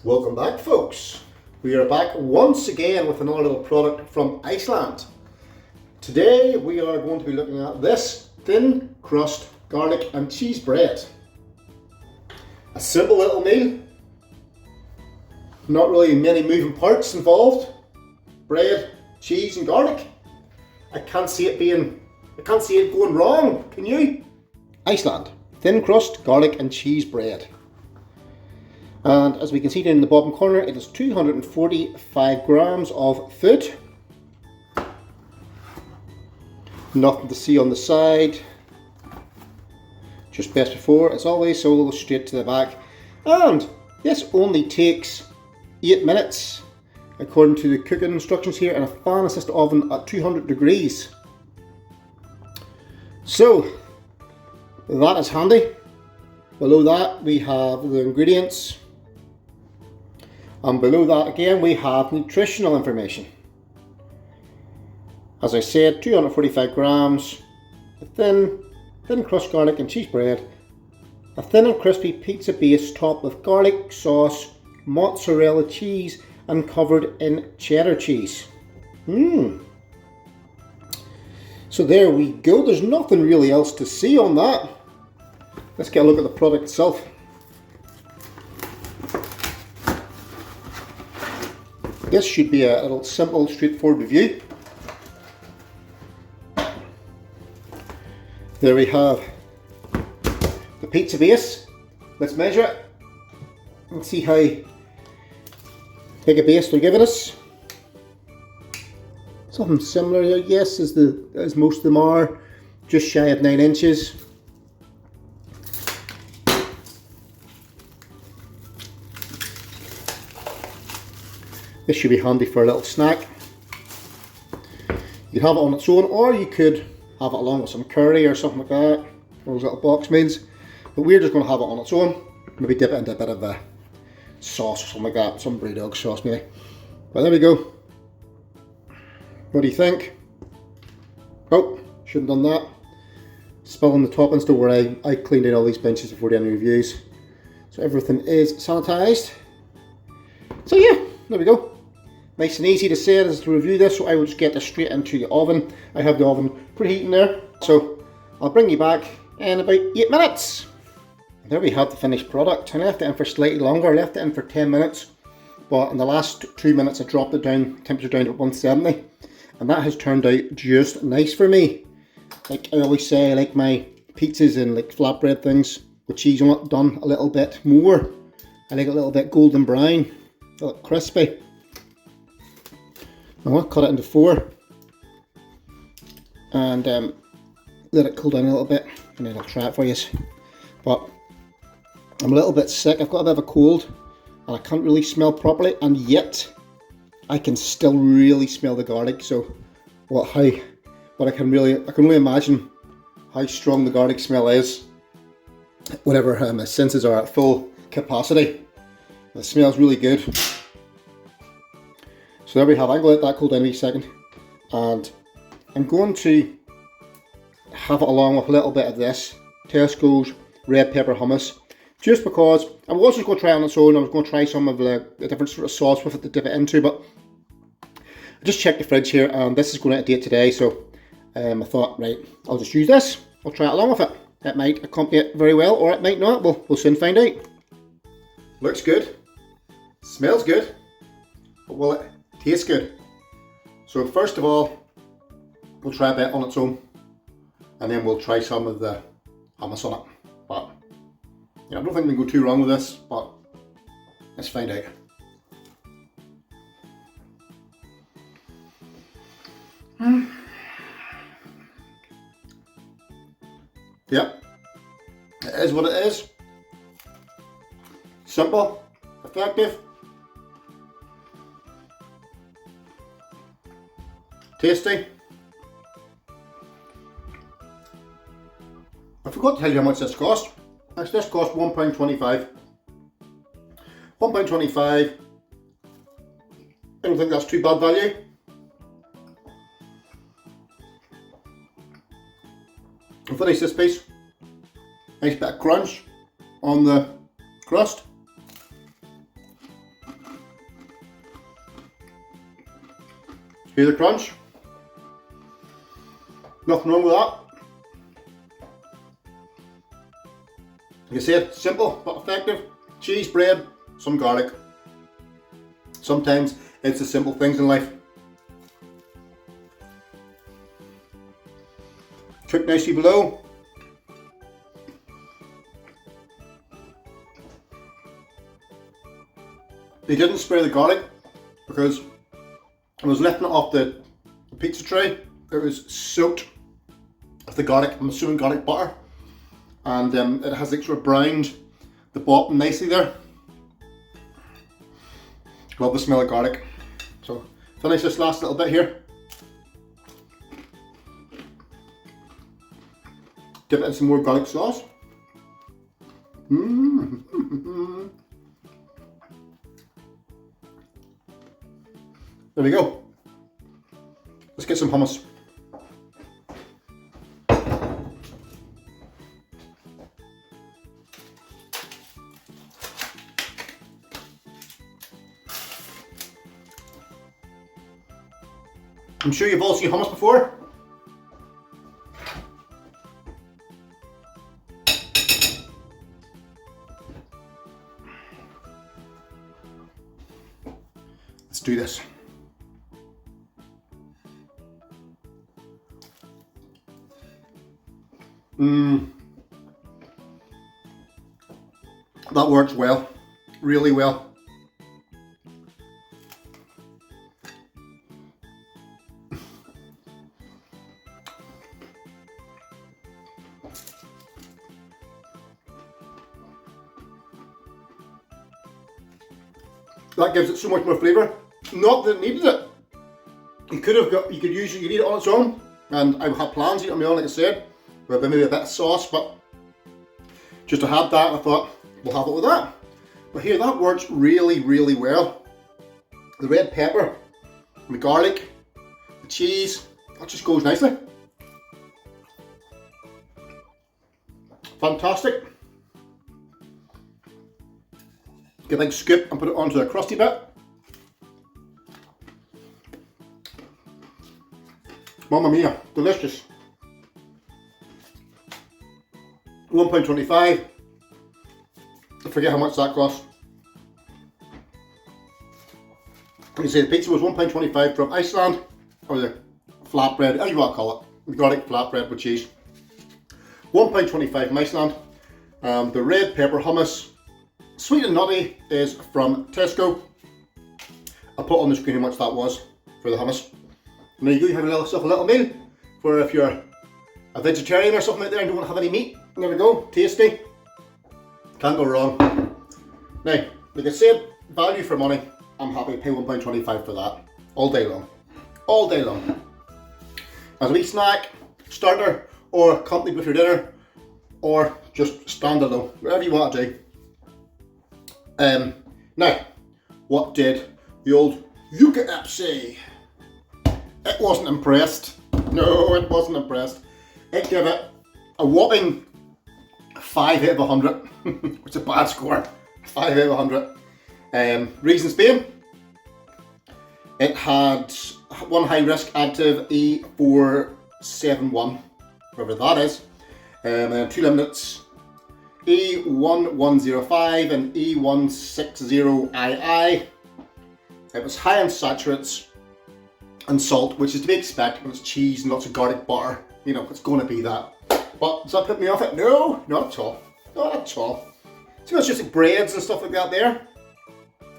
Welcome back, folks. We are back once again with another little product from Iceland. Today we are going to be looking at this thin crust garlic and cheese bread. A simple little meal, not really many moving parts involved. Bread, cheese and garlic. I can't see it going wrong, can you? Iceland, thin crust garlic and cheese bread. And as we can see down in the bottom corner, it is 245 grams of food. Nothing to see on the side. Just best before, as always, so we'll go straight to the back. And this only takes 8 minutes, according to the cooking instructions here, in a fan assisted oven at 200 degrees. So, that is handy. Below that we have the ingredients. And below that again we have nutritional information. As I said, 245 grams, a thin crust garlic and cheese bread, a thin and crispy pizza base topped with garlic sauce, mozzarella cheese and covered in cheddar cheese. So there we go, there's nothing really else to see on that. Let's get a look at the product itself. This should be a little simple, straightforward review. There we have the pizza base. Let's measure it and see how big a base they're giving us. Something similar, I guess, as most of them are, just shy of 9 inches. This should be handy for a little snack. You can have it on its own, or you could have it along with some curry or something like that, those little box meals. But we're just going to have it on its own. Maybe dip it into a bit of a sauce or something like that, some Brewdog sauce maybe. But there we go. What do you think? Oh, shouldn't have done that. Spilling the toppings, don't worry, I cleaned out all these benches before doing any reviews. So everything is sanitised. So yeah, there we go. Nice and easy to say as to review this, so I will just get this straight into the oven. I have the oven preheating there, so I'll bring you back in about 8 minutes. There we have the finished product. I left it in for slightly longer, I left it in for 10 minutes, but in the last 2 minutes I dropped it down, temperature down to 170, and that has turned out just nice for me. Like I always say, I like my pizzas and like flatbread things with cheese on it done a little bit more. I like it a little bit golden brown, a little crispy. I'm going to cut it into 4 and let it cool down a little bit, and then I'll try it for you. But I'm a little bit sick, I've got a bit of a cold and I can't really smell properly, and yet I can still really smell the garlic. So I can really imagine how strong the garlic smell is whenever my senses are at full capacity. It smells really good. So there we have, I'm going to let that cool down in a second, and I'm going to have it along with a little bit of this Tesco's red pepper hummus, just because I was just going to try it on its own. I was going to try some of the different sort of sauce with it to dip it into, but I just checked the fridge here and this is going out of date today, so I thought, right, I'll just use this, I'll try it along with it. It might accompany it very well, or it might not, we'll soon find out. Looks good, smells good, but will it taste good? So first of all, we'll try a bit on its own, and then we'll try some of the hummus on it. But yeah, I don't think we can go too wrong with this, but let's find out. Yep, it is what it is. Simple, effective, tasty. I forgot to tell you how much this cost. This cost £1.25. £1.25. I don't think that's too bad value. I'll finish this piece. Nice bit of crunch on the crust. Hear the crunch? Nothing wrong with that. Like I said, simple but effective. Cheese, bread, some garlic. Sometimes it's the simple things in life. Cooked nicely below. They didn't spray the garlic because I was lifting it off the pizza tray. It was soaked with the garlic, I'm assuming garlic butter. And it has like sort of browned the bottom nicely there. Love the smell of garlic. So finish this last little bit here. Dip it in some more garlic sauce. There we go. Let's get some hummus. I'm sure you've all seen hummus before. Let's do this. That works well, really well. That gives it so much more flavour. Not that it needed it. You could eat it on its own, and I had plans to eat it on my own, like I said, with maybe a bit of sauce, but just to have that, I thought we'll have it with that. But here, that works really, really well. The red pepper, the garlic, the cheese, that just goes nicely. Fantastic. Get a big scoop and put it onto the crusty bit. Mamma mia, delicious. £1.25. I forget how much that cost. You say the pizza was £1.25 from Iceland, or the flatbread, how you want to call it, the garlic flatbread with cheese. £1.25 from Iceland. The red pepper hummus, sweet and nutty, is from Tesco. I'll put on the screen how much that was for the hummus. And there you go, you have yourself a little meal for if you're a vegetarian or something like that and don't want to have any meat. There we go, tasty. Can't go wrong. Now, like I said, value for money. I'm happy to pay £1.25 for that. All day long. All day long. As a wee snack, starter, or accompanied with your dinner, or just standalone, whatever you want to do. Now, what did the old Yuka app say? It wasn't impressed. No, it wasn't impressed. It gave it a whopping 5 out of 100, which is a bad score. 5 out of 100. Reasons being, it had one high risk additive, E471, whatever that is, and then 2 limits, E1105 and E160II. It was high in saturates and salt, which is to be expected when it's cheese and lots of garlic butter. You know, it's going to be that. But does that put me off it? No, not at all. Not at all. See, it's just like breads and stuff like that there.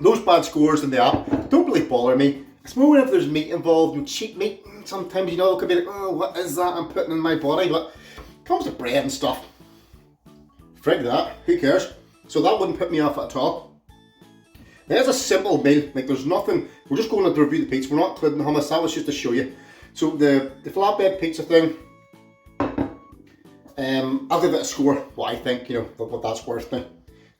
Those bad scores in the app don't really bother me. It's more whenever there's meat involved, and cheap meat. Sometimes, you know, it could be like, oh, what is that I'm putting in my body? But it comes to bread and stuff. Frig that, who cares? So that wouldn't put me off at all. There's a simple meal, like there's nothing, we're just going to review the pizza, we're not including the hummus, that was just to show you. So the flatbread pizza thing, I'll give it a score, what I think, you know, what that's worth me.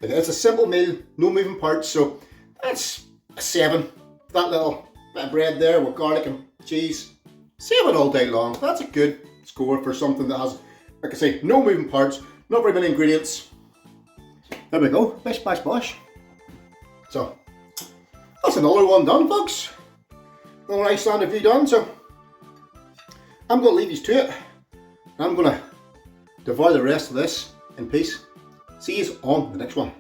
Like, it's a simple meal, no moving parts, so that's a 7. That little bit of bread there with garlic and cheese, 7 all day long. That's a good score for something that has, like I say, no moving parts, not very many ingredients. There we go, bish bash bosh. So, that's another one done, folks. another Iceland review done, so I'm going to leave you to it. I'm going to devour the rest of this in peace. See you on the next one.